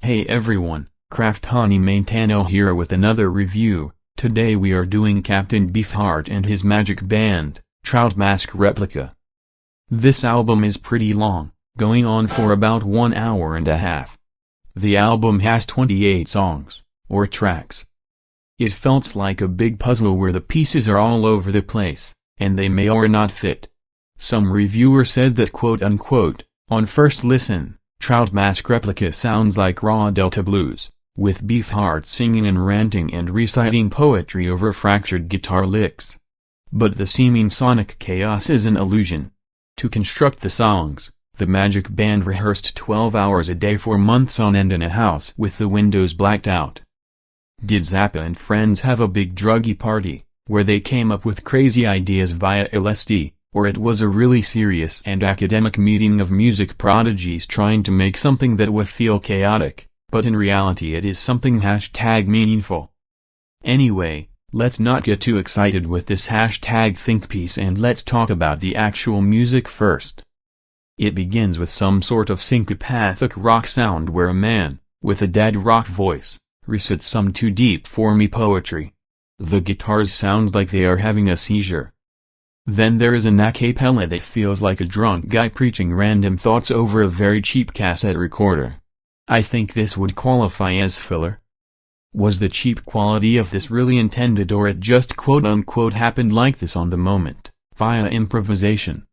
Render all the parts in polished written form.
Hey everyone, Craftony Minetano here with another review. Today we are doing Captain Beefheart and his magic band, Trout Mask Replica. This album is pretty long, going on for about 1 hour and a half. The album has 28 songs, or tracks. It felt like a big puzzle where the pieces are all over the place, and they may or not fit. Some reviewer said that quote-unquote, on first listen, Trout Mask Replica sounds like raw Delta blues, with Beefheart singing and ranting and reciting poetry over fractured guitar licks. But the seeming sonic chaos is an illusion. To construct the songs, the magic band rehearsed 12 hours a day for months on end in a house with the windows blacked out. Did Zappa and friends have a big druggy party, where they came up with crazy ideas via LSD? Or it was a really serious and academic meeting of music prodigies trying to make something that would feel chaotic, but in reality it is something #meaningful. Anyway, let's not get too excited with this #think piece and let's talk about the actual music first. It begins with some sort of syncopathic rock sound where a man, with a dead rock voice, recites some too deep for me poetry. The guitars sound like they are having a seizure. Then there is an a cappella that feels like a drunk guy preaching random thoughts over a very cheap cassette recorder. I think this would qualify as filler. Was the cheap quality of this really intended, or it just quote-unquote happened like this on the moment, via improvisation?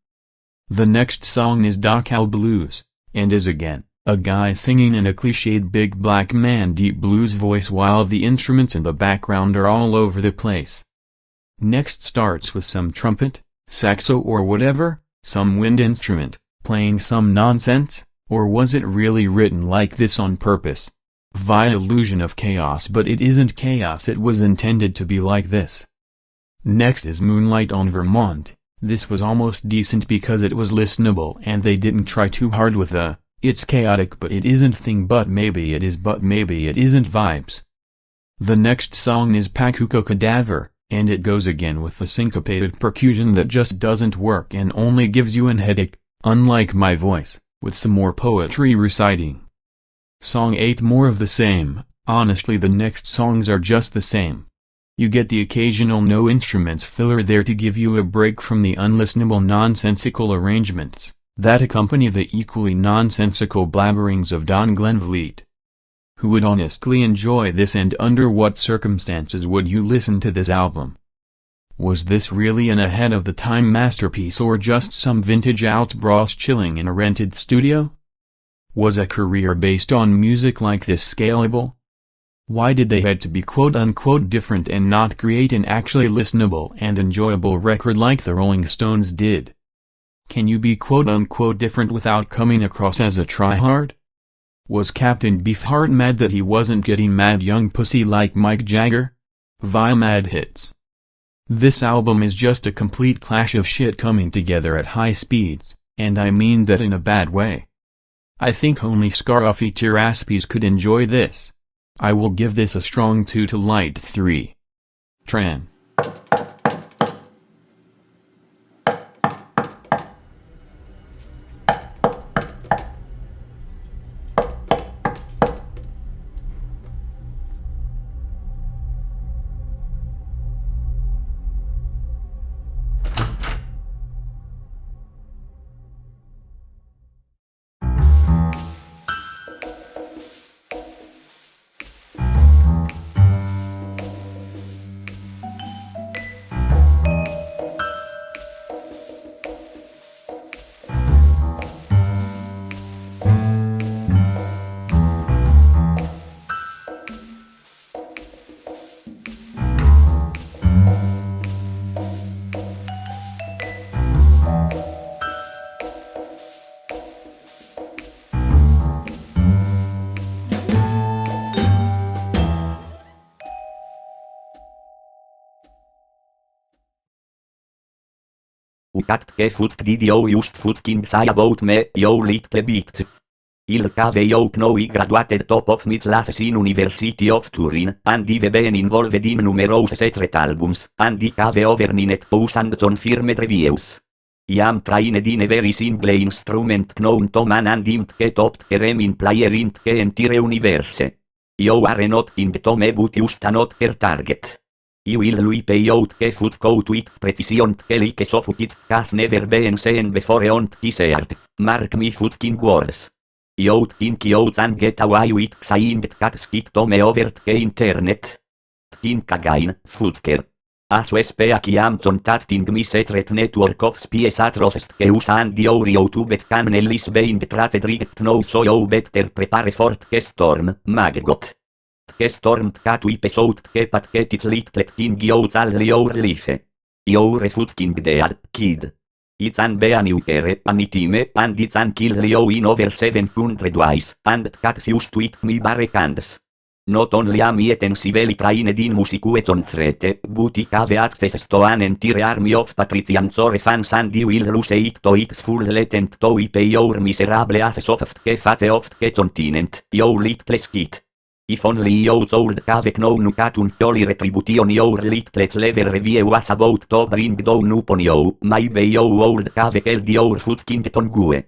The next song is Dachau Blues, and is again, a guy singing in a cliched big black man deep blues voice while the instruments in the background are all over the place. Next starts with some trumpet, saxo or whatever, some wind instrument, playing some nonsense, or was it really written like this on purpose? Via illusion of chaos, but it isn't chaos, it was intended to be like this. Next is Moonlight on Vermont. This was almost decent because it was listenable and they didn't try too hard with the, it's chaotic but it isn't thing, but maybe it is but maybe it isn't vibes. The next song is Pacuco Cadaver, and it goes again with the syncopated percussion that just doesn't work and only gives you an headache, unlike my voice, with some more poetry reciting. Song 8, more of the same. Honestly, the next songs are just the same. You get the occasional no instruments filler there to give you a break from the unlistenable nonsensical arrangements that accompany the equally nonsensical blabberings of Don Glenvliet. Who would honestly enjoy this, and under what circumstances would you listen to this album? Was this really an ahead of the time masterpiece or just some vintage outbros chilling in a rented studio? Was a career based on music like this scalable? Why did they had to be quote-unquote different and not create an actually listenable and enjoyable record like the Rolling Stones did? Can you be quote-unquote different without coming across as a tryhard? Was Captain Beefheart mad that he wasn't getting mad young pussy like Mike Jagger? Via mad hits. This album is just a complete clash of shit coming together at high speeds, and I mean that in a bad way. I think only Scarafy Tiraspies could enjoy this. I will give this a strong 2 to light 3. Tran. That gefutzt video just fucking say about me, yo little bit. Il KVO Pnoi graduated top of mid classes in University of Turin, and I've been involved in numerous secret albums, and I have overnight posts and confirmed reviews. Iam traine dine very simple instrument known to man and int get opt kerem in player int ke entire universe. You are not in to me but just not her target. I will lui pay out ke foot go to it precision ke like so it has never been seen before on this earth. Mark me fucking words. You'd think you can get away with saying that skit to me over the internet. Think again, fucker. As we speak I am contacting my secret network of spies atrocious que usan your YouTube channel is being tracked right now so you better prepare for the storm, maggot. The storm cat episode ke pat get it lit king you all your life. You're fucking dead, kid. It's an be a new care, anitime, and it's an kill you in over 700 ways, and cats used to eat me barricades. Not only am I intensively trained in music concerts, but I have access to an entire army of patricians or fans and I will lose it to its full latent to pay your miserable asses of the fate of the continent, you little skit. If only you should have known that until retribution your little clever review was about to bring down upon you, maybe you would have killed your fucking tongue.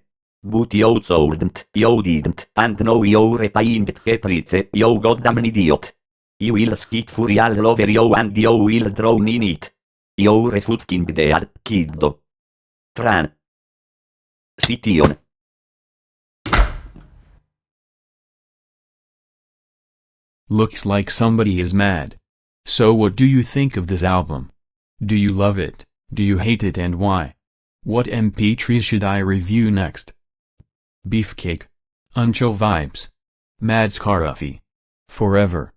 But you shouldn't, you didn't, and now you're repaying the caprice, you goddamn idiot. You will skit fury all over you and you will drown in it. You're fucking dead, kiddo. Transition. Looks like somebody is mad. So what do you think of this album? Do you love it, do you hate it and why? What MP3 should I review next? Beefcake. Unchill vibes. Mad Scaruffy. Forever.